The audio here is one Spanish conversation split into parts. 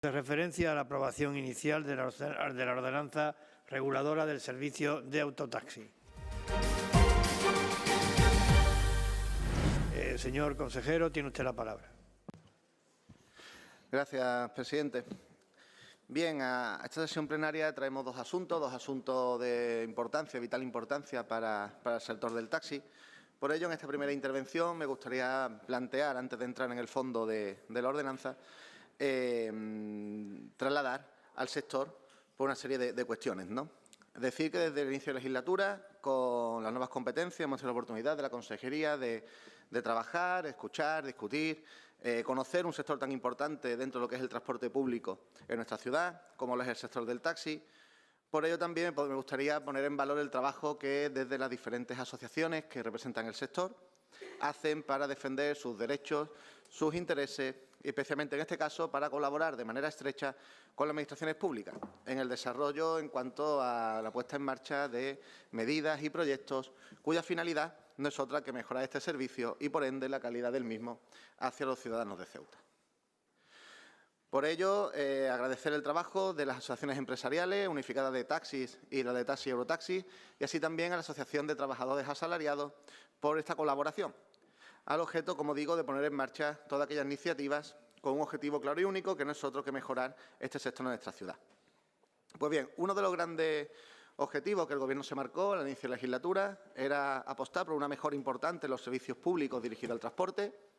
De referencia a la aprobación inicial de la ordenanza reguladora del servicio de autotaxi. Señor consejero, tiene usted la palabra. Gracias, presidente. Bien, a esta sesión plenaria traemos dos asuntos de importancia, vital importancia para el sector del taxi. Por ello, en esta primera intervención me gustaría plantear, antes de entrar en el fondo de la ordenanza, trasladar al sector por una serie de cuestiones, ¿no? Es decir, que desde el inicio de la legislatura, con las nuevas competencias, hemos tenido la oportunidad de la Consejería de trabajar, escuchar, discutir, conocer un sector tan importante dentro de lo que es el transporte público en nuestra ciudad, como lo es el sector del taxi. Por ello también me gustaría poner en valor el trabajo que desde las diferentes asociaciones que representan el sector hacen para defender sus derechos, sus intereses y especialmente en este caso para colaborar de manera estrecha con las administraciones públicas en el desarrollo en cuanto a la puesta en marcha de medidas y proyectos cuya finalidad no es otra que mejorar este servicio y, por ende, la calidad del mismo hacia los ciudadanos de Ceuta. Por ello, agradecer el trabajo de las asociaciones empresariales unificadas de taxis y la de Taxi y Eurotaxi y así también a la Asociación de Trabajadores Asalariados por esta colaboración, al objeto, como digo, de poner en marcha todas aquellas iniciativas con un objetivo claro y único que no es otro que mejorar este sector en nuestra ciudad. Pues bien, uno de los grandes objetivos que el Gobierno se marcó al inicio de la legislatura era apostar por una mejora importante en los servicios públicos dirigidos al transporte.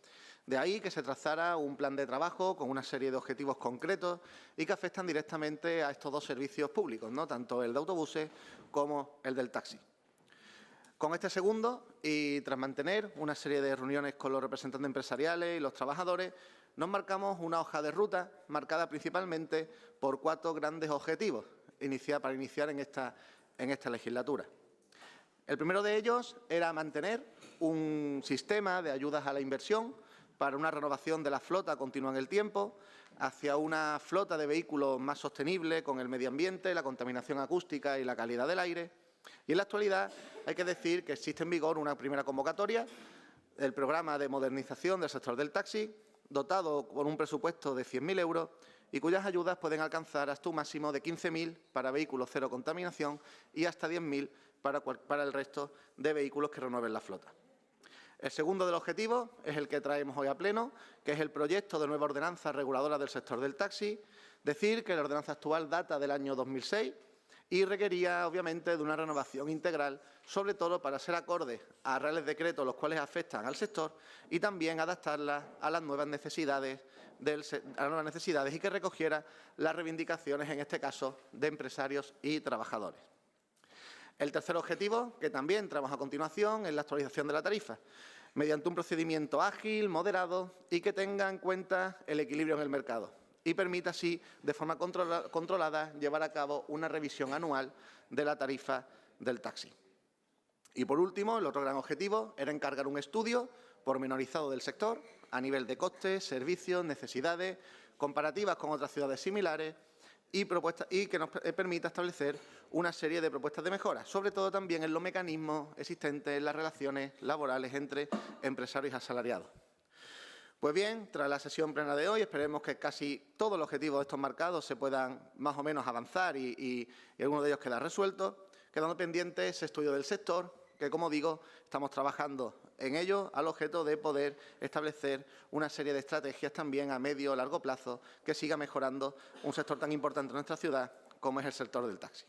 De ahí que se trazara un plan de trabajo con una serie de objetivos concretos y que afectan directamente a estos dos servicios públicos, ¿no? Tanto el de autobuses como el del taxi. Con este segundo, y tras mantener una serie de reuniones con los representantes empresariales y los trabajadores, nos marcamos una hoja de ruta marcada principalmente por 4 grandes objetivos para iniciar en esta legislatura. El primero de ellos era mantener un sistema de ayudas a la inversión para una renovación de la flota continua en el tiempo, hacia una flota de vehículos más sostenible con el medio ambiente, la contaminación acústica y la calidad del aire. Y en la actualidad hay que decir que existe en vigor una primera convocatoria, el programa de modernización del sector del taxi, dotado con un presupuesto de 100.000 euros y cuyas ayudas pueden alcanzar hasta un máximo de 15.000 para vehículos cero contaminación y hasta 10.000 para el resto de vehículos que renueven la flota. El segundo de los objetivos es el que traemos hoy a pleno, que es el proyecto de nueva ordenanza reguladora del sector del taxi. Decir que la ordenanza actual data del año 2006 y requería, obviamente, de una renovación integral, sobre todo para ser acorde a reales decretos los cuales afectan al sector y también adaptarla a las nuevas necesidades y que recogiera las reivindicaciones, en este caso, de empresarios y trabajadores. El tercer objetivo, que también traemos a continuación, es la actualización de la tarifa, mediante un procedimiento ágil, moderado y que tenga en cuenta el equilibrio en el mercado y permita así, de forma controlada, llevar a cabo una revisión anual de la tarifa del taxi. Y, por último, el otro gran objetivo era encargar un estudio pormenorizado del sector a nivel de costes, servicios, necesidades, comparativas con otras ciudades similares y que nos permita establecer una serie de propuestas de mejora, sobre todo también en los mecanismos existentes en las relaciones laborales entre empresarios y asalariados. Pues bien, tras la sesión plena de hoy, esperemos que casi todos los objetivos de estos marcados se puedan más o menos avanzar y algunos de ellos quedar resueltos, quedando pendiente ese estudio del sector, que, como digo, estamos trabajando en ello al objeto de poder establecer una serie de estrategias también a medio o largo plazo que siga mejorando un sector tan importante en nuestra ciudad como es el sector del taxi.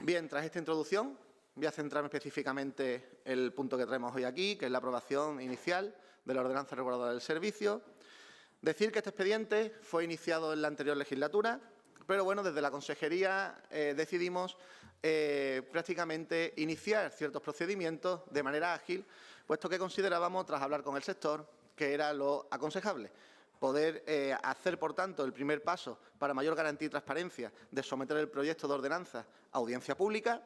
Bien, tras esta introducción, voy a centrarme específicamente en el punto que traemos hoy aquí, que es la aprobación inicial de la ordenanza reguladora del servicio. Decir que este expediente fue iniciado en la anterior legislatura, pero bueno, desde la Consejería decidimos prácticamente iniciar ciertos procedimientos de manera ágil, puesto que considerábamos, tras hablar con el sector, que era lo aconsejable. Poder hacer, por tanto, el primer paso para mayor garantía y transparencia de someter el proyecto de ordenanza a audiencia pública.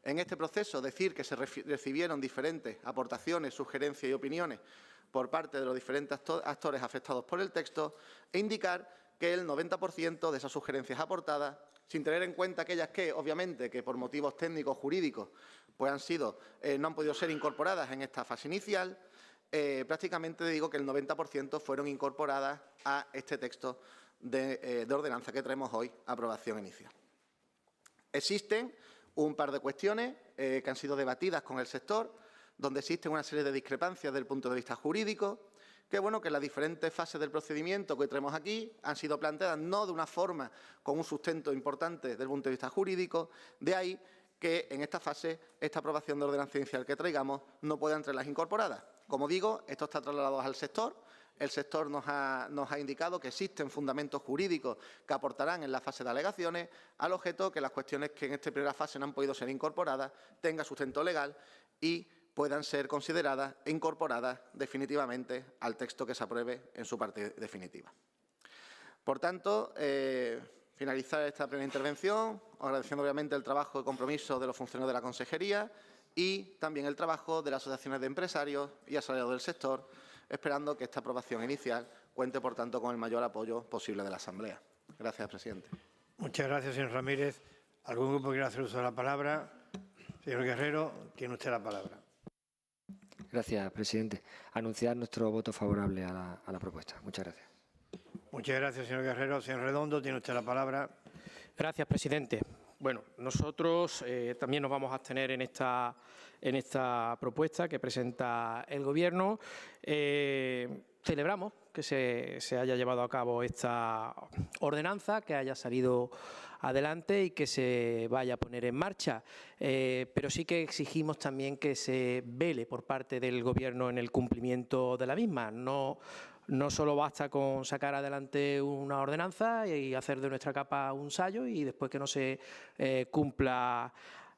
En este proceso, decir que se recibieron diferentes aportaciones, sugerencias y opiniones por parte de los diferentes actores afectados por el texto e indicar que el 90% de esas sugerencias aportadas, sin tener en cuenta aquellas que, obviamente, que por motivos técnicos jurídicos pues no han podido ser incorporadas en esta fase inicial, prácticamente digo que el 90% fueron incorporadas a este texto de ordenanza que traemos hoy a aprobación inicial. Existen un par de cuestiones que han sido debatidas con el sector, donde existen una serie de discrepancias desde el punto de vista jurídico, que bueno, que las diferentes fases del procedimiento que traemos aquí han sido planteadas no de una forma con un sustento importante desde el punto de vista jurídico, de ahí que en esta fase esta aprobación de ordenanza inicial que traigamos no pueda entre las incorporadas. Como digo, esto está trasladado al sector. El sector nos ha indicado que existen fundamentos jurídicos que aportarán en la fase de alegaciones, al objeto que las cuestiones que en esta primera fase no han podido ser incorporadas tengan sustento legal y puedan ser consideradas e incorporadas definitivamente al texto que se apruebe en su parte definitiva. Por tanto, finalizar esta primera intervención, agradeciendo obviamente el trabajo y compromiso de los funcionarios de la Consejería y también el trabajo de las asociaciones de empresarios y asalariados del sector, esperando que esta aprobación inicial cuente, por tanto, con el mayor apoyo posible de la Asamblea. Gracias, presidente. Muchas gracias, señor Ramírez. ¿Algún grupo quiere hacer uso de la palabra? Señor Guerrero, tiene usted la palabra. Gracias, presidente. Anunciar nuestro voto favorable a la propuesta. Muchas gracias. Muchas gracias, señor Guerrero. Señor Redondo, tiene usted la palabra. Gracias, presidente. Bueno, nosotros también nos vamos a abstener en esta propuesta que presenta el Gobierno. Celebramos que se haya llevado a cabo esta ordenanza, que haya salido adelante y que se vaya a poner en marcha. Pero sí que exigimos también que se vele por parte del Gobierno en el cumplimiento de la misma. No solo basta con sacar adelante una ordenanza y hacer de nuestra capa un sayo y después que no se cumpla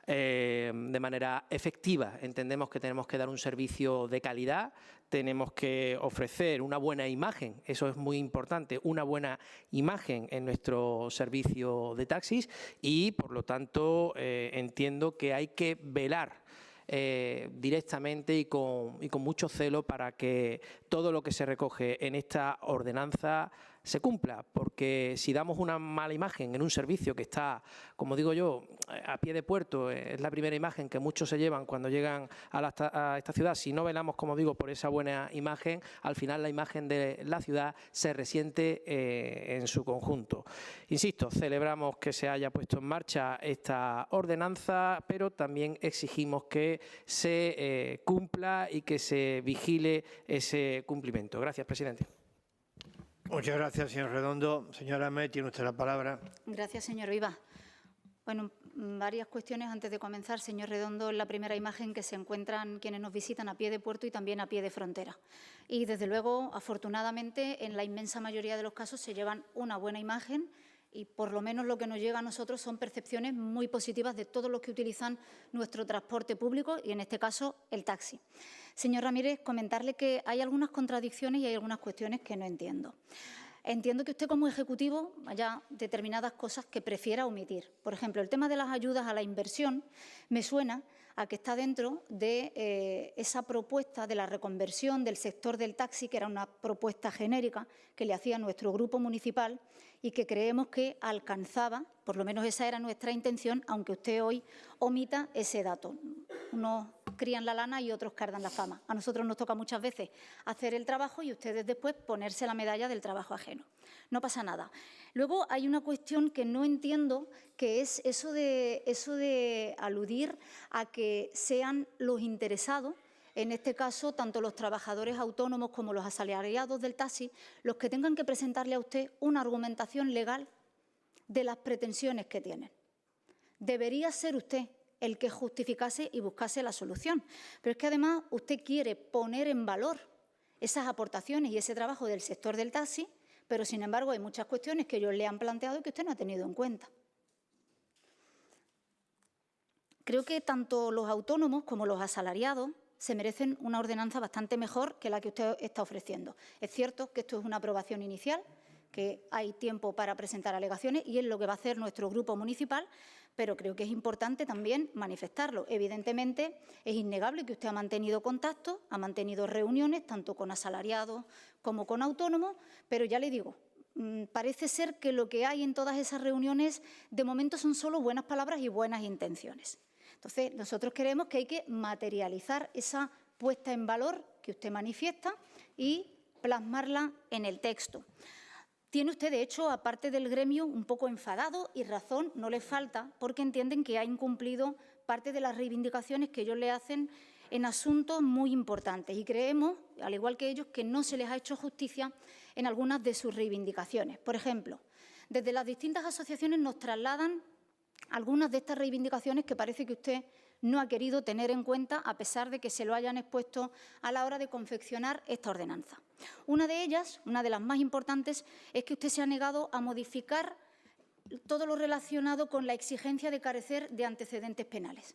de manera efectiva. Entendemos que tenemos que dar un servicio de calidad, tenemos que ofrecer una buena imagen, eso es muy importante, una buena imagen en nuestro servicio de taxis y, por lo tanto, entiendo que hay que velar directamente y con mucho celo para que todo lo que se recoge en esta ordenanza se cumpla, porque si damos una mala imagen en un servicio que está, como digo yo, a pie de puerto, es la primera imagen que muchos se llevan cuando llegan a esta ciudad, si no velamos, como digo, por esa buena imagen, al final la imagen de la ciudad se resiente en su conjunto. Insisto, celebramos que se haya puesto en marcha esta ordenanza, pero también exigimos que se cumpla y que se vigile ese cumplimiento. Gracias, presidente. Muchas gracias, señor Redondo. Señora Amé, tiene usted la palabra. Gracias, señor Vivas. Bueno, varias cuestiones antes de comenzar. Señor Redondo, en la primera imagen que se encuentran quienes nos visitan a pie de puerto y también a pie de frontera. Y, desde luego, afortunadamente, en la inmensa mayoría de los casos se llevan una buena imagen y, por lo menos, lo que nos llega a nosotros son percepciones muy positivas de todos los que utilizan nuestro transporte público y, en este caso, el taxi. Señor Ramírez, comentarle que hay algunas contradicciones y hay algunas cuestiones que no entiendo. Entiendo que usted, como Ejecutivo, haya determinadas cosas que prefiera omitir. Por ejemplo, el tema de las ayudas a la inversión me suena a que está dentro de esa propuesta de la reconversión del sector del taxi, que era una propuesta genérica que le hacía nuestro grupo municipal y que creemos que alcanzaba, por lo menos esa era nuestra intención, aunque usted hoy omita ese dato. Unos crían la lana y otros cardan la fama. A nosotros nos toca muchas veces hacer el trabajo y ustedes después ponerse la medalla del trabajo ajeno. No pasa nada. Luego hay una cuestión que no entiendo, que es eso de aludir a que sean los interesados, en este caso tanto los trabajadores autónomos como los asalariados del taxi, los que tengan que presentarle a usted una argumentación legal de las pretensiones que tienen. Debería ser usted el que justificase y buscase la solución. Pero es que además usted quiere poner en valor esas aportaciones y ese trabajo del sector del taxi, pero sin embargo hay muchas cuestiones que ellos le han planteado y que usted no ha tenido en cuenta. Creo que tanto los autónomos como los asalariados se merecen una ordenanza bastante mejor que la que usted está ofreciendo. Es cierto que esto es una aprobación inicial, que hay tiempo para presentar alegaciones y es lo que va a hacer nuestro grupo municipal, pero creo que es importante también manifestarlo. Evidentemente, es innegable que usted ha mantenido contacto, ha mantenido reuniones, tanto con asalariados como con autónomos, pero ya le digo, parece ser que lo que hay en todas esas reuniones, de momento, son solo buenas palabras y buenas intenciones. Entonces, nosotros creemos que hay que materializar esa puesta en valor que usted manifiesta y plasmarla en el texto. Tiene usted, de hecho, aparte del gremio, un poco enfadado, y razón no le falta, porque entienden que ha incumplido parte de las reivindicaciones que ellos le hacen en asuntos muy importantes. Y creemos, al igual que ellos, que no se les ha hecho justicia en algunas de sus reivindicaciones. Por ejemplo, desde las distintas asociaciones nos trasladan algunas de estas reivindicaciones que parece que usted no ha querido tener en cuenta, a pesar de que se lo hayan expuesto a la hora de confeccionar esta ordenanza. Una de ellas, una de las más importantes, es que usted se ha negado a modificar todo lo relacionado con la exigencia de carecer de antecedentes penales.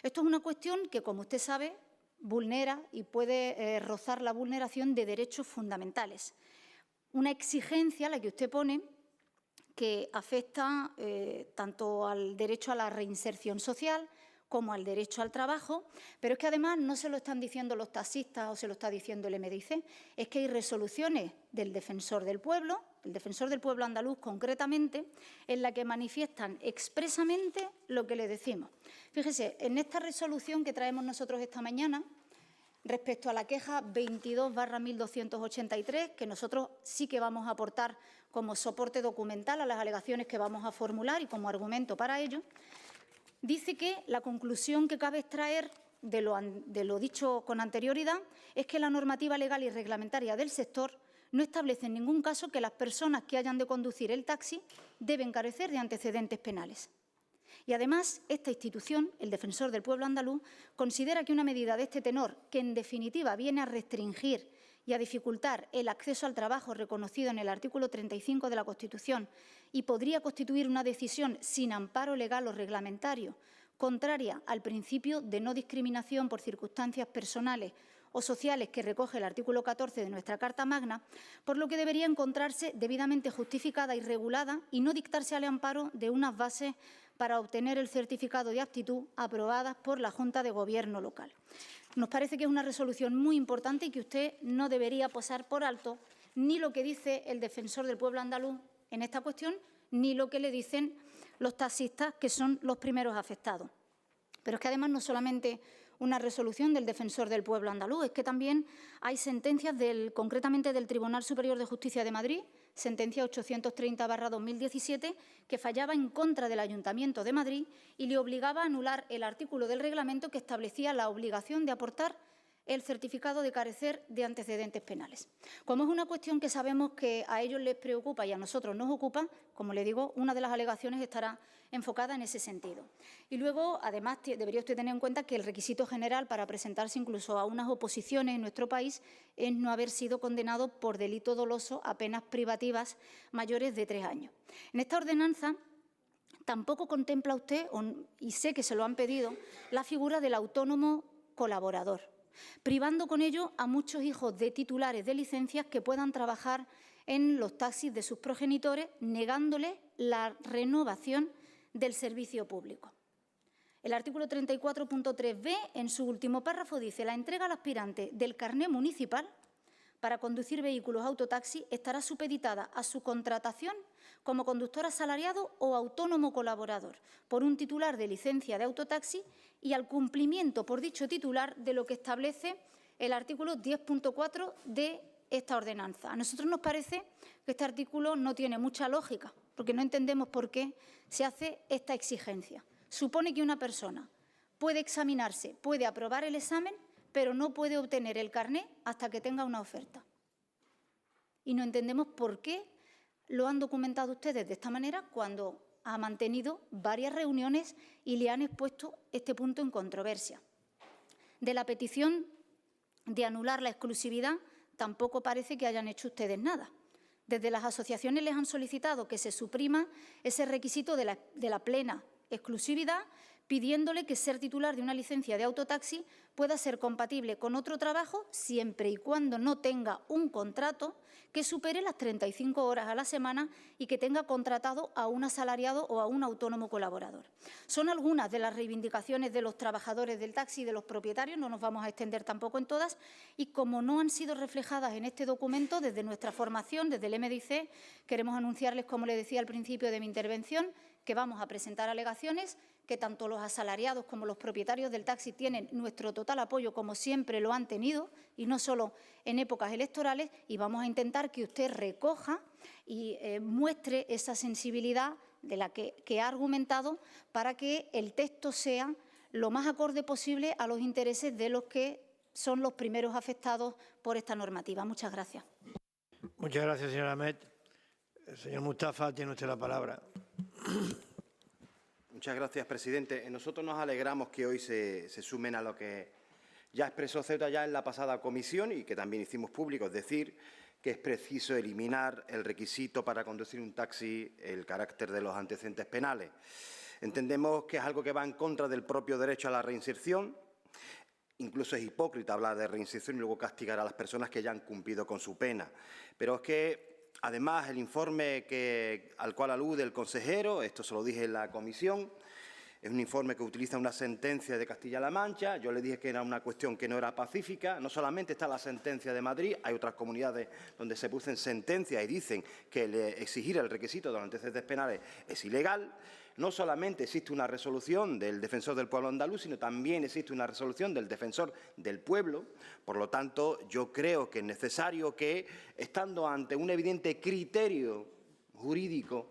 Esto es una cuestión que, como usted sabe, vulnera y puede rozar la vulneración de derechos fundamentales. Una exigencia, la que usted pone, que afecta tanto al derecho a la reinserción social como al derecho al trabajo, pero es que además no se lo están diciendo los taxistas o se lo está diciendo el MDIC, es que hay resoluciones del Defensor del Pueblo, el Defensor del Pueblo andaluz concretamente, en la que manifiestan expresamente lo que le decimos. Fíjese, en esta resolución que traemos nosotros esta mañana, respecto a la queja 22/1283, que nosotros sí que vamos a aportar como soporte documental a las alegaciones que vamos a formular y como argumento para ello, dice que la conclusión que cabe extraer de lo dicho con anterioridad es que la normativa legal y reglamentaria del sector no establece en ningún caso que las personas que hayan de conducir el taxi deben carecer de antecedentes penales. Y además, esta institución, el Defensor del Pueblo andaluz, considera que una medida de este tenor, que en definitiva viene a restringir y a dificultar el acceso al trabajo reconocido en el artículo 35 de la Constitución y podría constituir una decisión sin amparo legal o reglamentario, contraria al principio de no discriminación por circunstancias personales o sociales que recoge el artículo 14 de nuestra Carta Magna, por lo que debería encontrarse debidamente justificada y regulada y no dictarse al amparo de unas bases para obtener el certificado de aptitud aprobadas por la Junta de Gobierno local. Nos parece que es una resolución muy importante y que usted no debería pasar por alto ni lo que dice el Defensor del Pueblo andaluz en esta cuestión, ni lo que le dicen los taxistas, que son los primeros afectados. Pero es que además no solamente una resolución del Defensor del Pueblo andaluz, es que también hay sentencias concretamente del Tribunal Superior de Justicia de Madrid, sentencia 830/2017, que fallaba en contra del Ayuntamiento de Madrid y le obligaba a anular el artículo del reglamento que establecía la obligación de aportar el certificado de carecer de antecedentes penales. Como es una cuestión que sabemos que a ellos les preocupa y a nosotros nos ocupa, como le digo, una de las alegaciones estará enfocada en ese sentido. Y luego, además, debería usted tener en cuenta que el requisito general para presentarse incluso a unas oposiciones en nuestro país es no haber sido condenado por delito doloso a penas privativas mayores de 3 años. En esta ordenanza tampoco contempla usted, y sé que se lo han pedido, la figura del autónomo colaborador, privando con ello a muchos hijos de titulares de licencias que puedan trabajar en los taxis de sus progenitores, negándoles la renovación del servicio público. El artículo 34.3b, en su último párrafo, dice: la entrega al aspirante del carné municipal para conducir vehículos autotaxi estará supeditada a su contratación como conductor asalariado o autónomo colaborador por un titular de licencia de autotaxi y al cumplimiento por dicho titular de lo que establece el artículo 10.4 de esta ordenanza. A nosotros nos parece que este artículo no tiene mucha lógica, porque no entendemos por qué se hace esta exigencia. Supone que una persona puede examinarse, puede aprobar el examen, pero no puede obtener el carné hasta que tenga una oferta. Y no entendemos por qué lo han documentado ustedes de esta manera cuando ha mantenido varias reuniones y le han expuesto este punto en controversia. De la petición de anular la exclusividad tampoco parece que hayan hecho ustedes nada. Desde las asociaciones les han solicitado que se suprima ese requisito de la plena exclusividad, pidiéndole que ser titular de una licencia de autotaxi pueda ser compatible con otro trabajo siempre y cuando no tenga un contrato que supere las 35 horas a la semana y que tenga contratado a un asalariado o a un autónomo colaborador. Son algunas de las reivindicaciones de los trabajadores del taxi y de los propietarios, no nos vamos a extender tampoco en todas, y como no han sido reflejadas en este documento, desde nuestra formación, desde el MDIC, queremos anunciarles, como le decía al principio de mi intervención, que vamos a presentar alegaciones, que tanto los asalariados como los propietarios del taxi tienen nuestro total apoyo, como siempre lo han tenido, y no solo en épocas electorales, y vamos a intentar que usted recoja y muestre esa sensibilidad de la que ha argumentado para que el texto sea lo más acorde posible a los intereses de los que son los primeros afectados por esta normativa. Muchas gracias. Muchas gracias, señora Ahmed. Señor Mustafa, tiene usted la palabra. Muchas gracias, presidente. Nosotros nos alegramos que hoy se sumen a lo que ya expresó Ceuta ya en la pasada comisión y que también hicimos público, es decir, que es preciso eliminar el requisito para conducir un taxi, el carácter de los antecedentes penales. Entendemos que es algo que va en contra del propio derecho a la reinserción. Incluso es hipócrita hablar de reinserción y luego castigar a las personas que ya han cumplido con su pena. Pero es que, además, el informe al cual alude el consejero, esto se lo dije en la comisión, es un informe que utiliza una sentencia de Castilla-La Mancha. Yo le dije que era una cuestión que no era pacífica. No solamente está la sentencia de Madrid, hay otras comunidades donde se producen sentencias y dicen que exigir el requisito de los antecedentes penales es ilegal. No solamente existe una resolución del Defensor del Pueblo andaluz, sino también existe una resolución del Defensor del Pueblo. Por lo tanto, yo creo que es necesario que, estando ante un evidente criterio jurídico,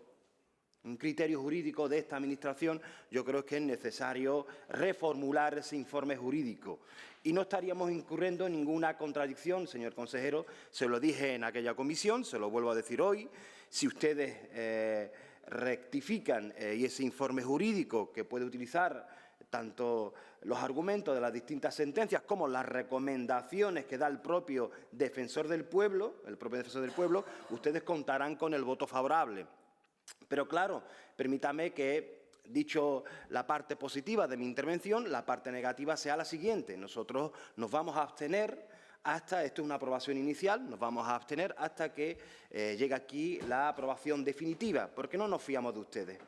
de esta Administración, yo creo que es necesario reformular ese informe jurídico. Y no estaríamos incurriendo en ninguna contradicción, señor consejero. Se lo dije en aquella comisión, se lo vuelvo a decir hoy. Si ustedes rectifican y ese informe jurídico que puede utilizar tanto los argumentos de las distintas sentencias como las recomendaciones que da el propio Defensor del Pueblo, ustedes contarán con el voto favorable. Pero claro, permítame que, dicho la parte positiva de mi intervención, la parte negativa sea la siguiente. Nosotros nos vamos a abstener hasta, esto es una aprobación inicial, nos vamos a abstener hasta que llegue aquí la aprobación definitiva, porque no nos fiamos de ustedes.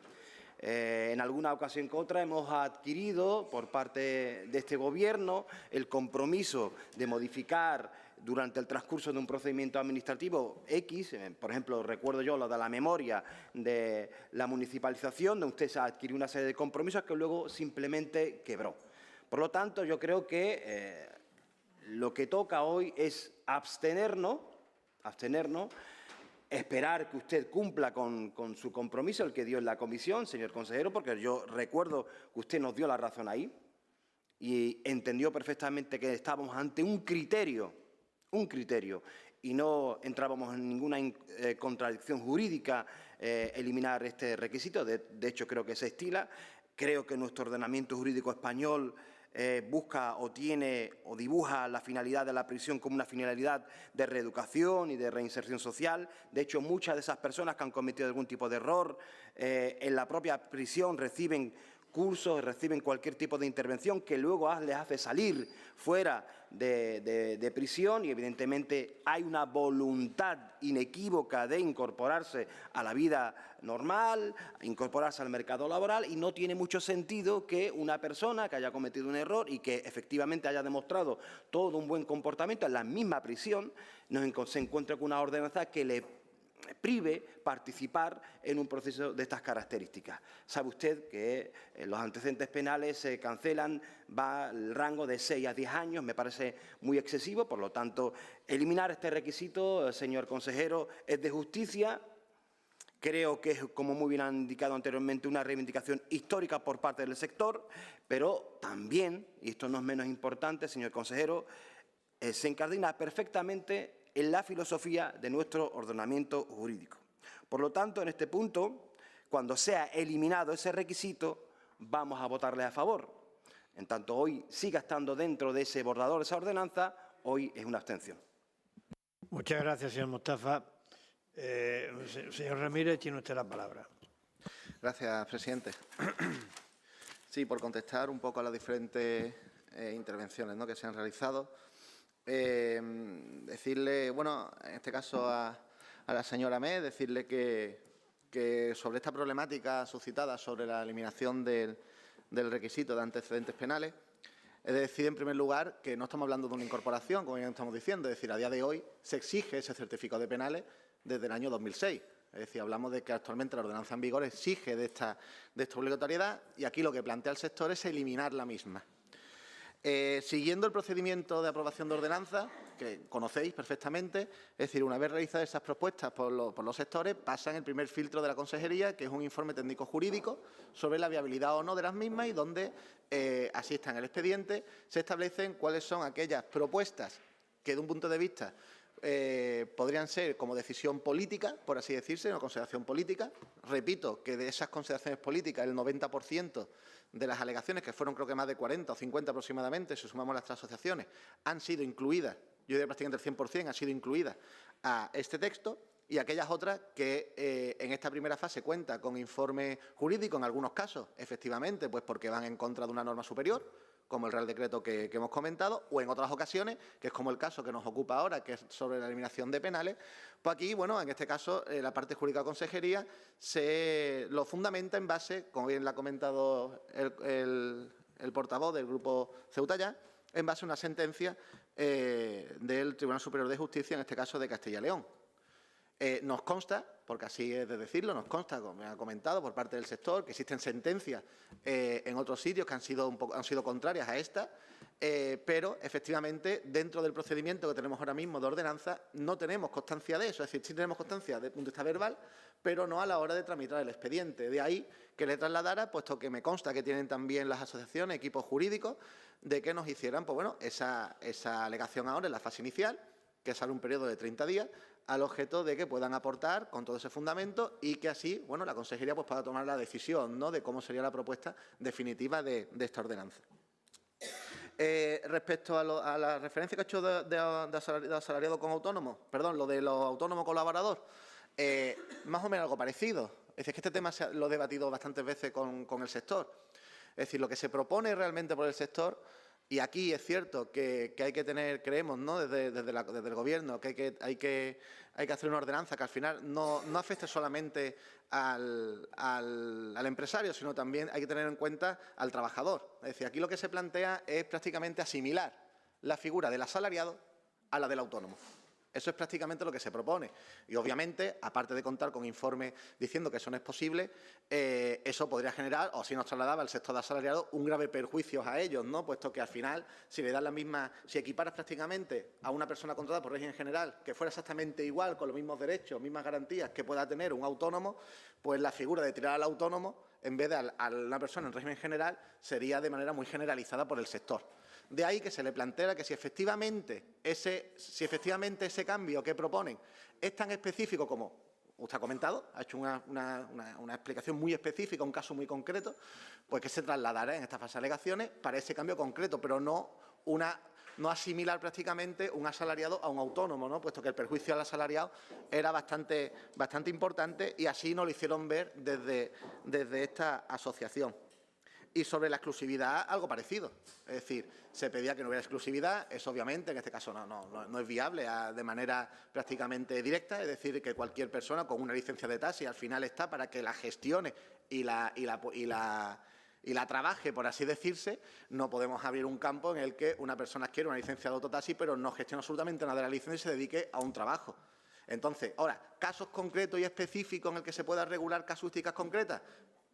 En alguna ocasión que otra hemos adquirido por parte de este Gobierno el compromiso de modificar durante el transcurso de un procedimiento administrativo X, por ejemplo, recuerdo yo lo de la memoria de la municipalización, donde usted adquirió una serie de compromisos que luego simplemente quebró. Por lo tanto, yo creo que lo que toca hoy es abstenernos, esperar que usted cumpla con su compromiso, el que dio en la comisión, señor consejero, porque yo recuerdo que usted nos dio la razón ahí y entendió perfectamente que estábamos ante un criterio y no entrábamos en ninguna contradicción jurídica eliminar este requisito. De hecho, creo que se estila. Creo que nuestro ordenamiento jurídico español busca o tiene o dibuja la finalidad de la prisión como una finalidad de reeducación y de reinserción social. De hecho, muchas de esas personas que han cometido algún tipo de error en la propia prisión reciben cursos, reciben cualquier tipo de intervención que luego les hace salir fuera de prisión y evidentemente hay una voluntad inequívoca de incorporarse a la vida normal, incorporarse al mercado laboral y no tiene mucho sentido que una persona que haya cometido un error y que efectivamente haya demostrado todo un buen comportamiento en la misma prisión se encuentre con una ordenanza que le prive participar en un proceso de estas características. Sabe usted que los antecedentes penales se cancelan, va el rango de 6 a 10 años, me parece muy excesivo, por lo tanto, eliminar este requisito, señor consejero, es de justicia. Creo que es, como muy bien han indicado anteriormente, una reivindicación histórica por parte del sector, pero también, y esto no es menos importante, señor consejero, se incardina perfectamente en la filosofía de nuestro ordenamiento jurídico. Por lo tanto, en este punto, cuando sea eliminado ese requisito, vamos a votarle a favor. En tanto hoy siga estando dentro de ese borrador, esa ordenanza, hoy es una abstención. Muchas gracias, señor Mustafa. Señor Ramírez, tiene usted la palabra. Gracias, presidente. Sí, por contestar un poco a las diferentes intervenciones, ¿no?, que se han realizado. Decirle, bueno, en este caso a la señora Ahmed, decirle que sobre esta problemática suscitada sobre la eliminación del requisito de antecedentes penales, es decir, en primer lugar, que no estamos hablando de una incorporación, como ya estamos diciendo, es decir, a día de hoy se exige ese certificado de penales desde el año 2006. Es decir, hablamos de que actualmente la ordenanza en vigor exige de esta obligatoriedad y aquí lo que plantea el sector es eliminar la misma. Siguiendo el procedimiento de aprobación de ordenanza, que conocéis perfectamente, es decir, una vez realizadas esas propuestas por los sectores, pasan el primer filtro de la Consejería, que es un informe técnico-jurídico sobre la viabilidad o no de las mismas y donde, así está en el expediente, se establecen cuáles son aquellas propuestas que, de un punto de vista, podrían ser como decisión política, por así decirse, una consideración política. Repito que de esas consideraciones políticas, el 90% de las alegaciones, que fueron creo que más de 40 o 50 aproximadamente, si sumamos las tres asociaciones, han sido incluidas, yo diría prácticamente el 100%, han sido incluidas a este texto, y aquellas otras que en esta primera fase cuenta con informe jurídico, en algunos casos, efectivamente, pues porque van en contra de una norma superior, como el Real Decreto que hemos comentado, o en otras ocasiones, que es como el caso que nos ocupa ahora, que es sobre la eliminación de penales, pues aquí, bueno, en este caso, la parte jurídica de Consejería se lo fundamenta en base, como bien lo ha comentado el portavoz del Grupo Ceuta Ya, en base a una sentencia del Tribunal Superior de Justicia, en este caso de Castilla y León. Nos consta, porque así es de decirlo, nos consta, como me ha comentado, por parte del sector, que existen sentencias en otros sitios que han sido contrarias a esta, pero efectivamente dentro del procedimiento que tenemos ahora mismo de ordenanza no tenemos constancia de eso, es decir, sí tenemos constancia desde el punto de vista verbal, pero no a la hora de tramitar el expediente. De ahí que le trasladara, puesto que me consta que tienen también las asociaciones, equipos jurídicos, de que nos hicieran, pues bueno, esa alegación ahora en la fase inicial, que sale un periodo de 30 días, al objeto de que puedan aportar con todo ese fundamento y que así, bueno, la Consejería pues pueda tomar la decisión, ¿no?, de cómo sería la propuesta definitiva de esta ordenanza. Respecto a la referencia que he hecho de asalariado con autónomo, perdón, lo de los autónomos colaborador, más o menos algo parecido. Es decir, que este tema lo he debatido bastantes veces con el sector. Es decir, lo que se propone realmente por el sector, y aquí es cierto que hay que tener, creemos, ¿no?, desde el Gobierno, que hay que hacer una ordenanza que al final no afecte solamente al empresario, sino también hay que tener en cuenta al trabajador. Es decir, aquí lo que se plantea es prácticamente asimilar la figura del asalariado a la del autónomo. Eso es prácticamente lo que se propone. Y, obviamente, aparte de contar con informes diciendo que eso no es posible, eso podría generar, o si nos trasladaba al sector de asalariados, un grave perjuicio a ellos, ¿no?, puesto que al final, si le das la misma, si equiparas prácticamente a una persona contratada por régimen general que fuera exactamente igual, con los mismos derechos, mismas garantías que pueda tener un autónomo, pues la figura de tirar al autónomo, en vez de a una persona en régimen general, sería de manera muy generalizada por el sector. De ahí que se le plantea que si efectivamente ese cambio que proponen es tan específico como usted ha comentado, ha hecho una explicación muy específica, un caso muy concreto, pues que se trasladará en estas fases de alegaciones para ese cambio concreto, pero no asimilar prácticamente un asalariado a un autónomo, ¿no?, puesto que el perjuicio al asalariado era bastante importante y así nos lo hicieron ver desde esta asociación. Y sobre la exclusividad, algo parecido. Es decir, se pedía que no hubiera exclusividad, eso obviamente en este caso no es viable de manera prácticamente directa, es decir, que cualquier persona con una licencia de taxi al final está para que la gestione y la trabaje, por así decirse. No podemos abrir un campo en el que una persona adquiere una licencia de autotaxi pero no gestiona absolutamente nada de la licencia y se dedique a un trabajo. Entonces, ahora, casos concretos y específicos en el que se pueda regular casuísticas concretas,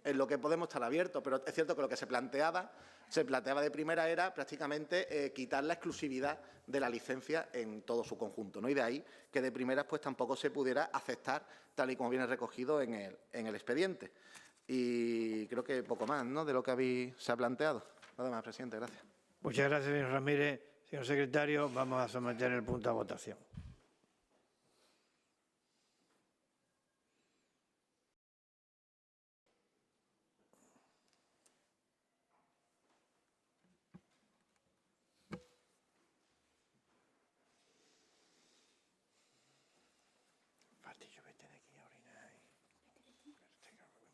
en lo que podemos estar abiertos, pero es cierto que lo que se planteaba de primera era prácticamente quitar la exclusividad de la licencia en todo su conjunto, ¿no? Y de ahí que de primeras pues tampoco se pudiera aceptar tal y como viene recogido en el expediente. Y creo que poco más, ¿no?, de lo que se ha planteado. Nada más, presidente, gracias. Muchas gracias, señor Ramírez. Señor secretario, vamos a someter el punto a votación.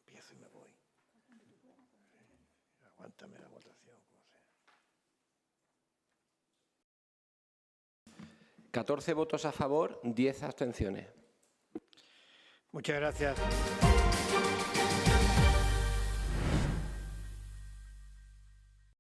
Empiezo y me voy. Aguántame la votación, como sea. 14 votos a favor, 10 abstenciones. Muchas gracias.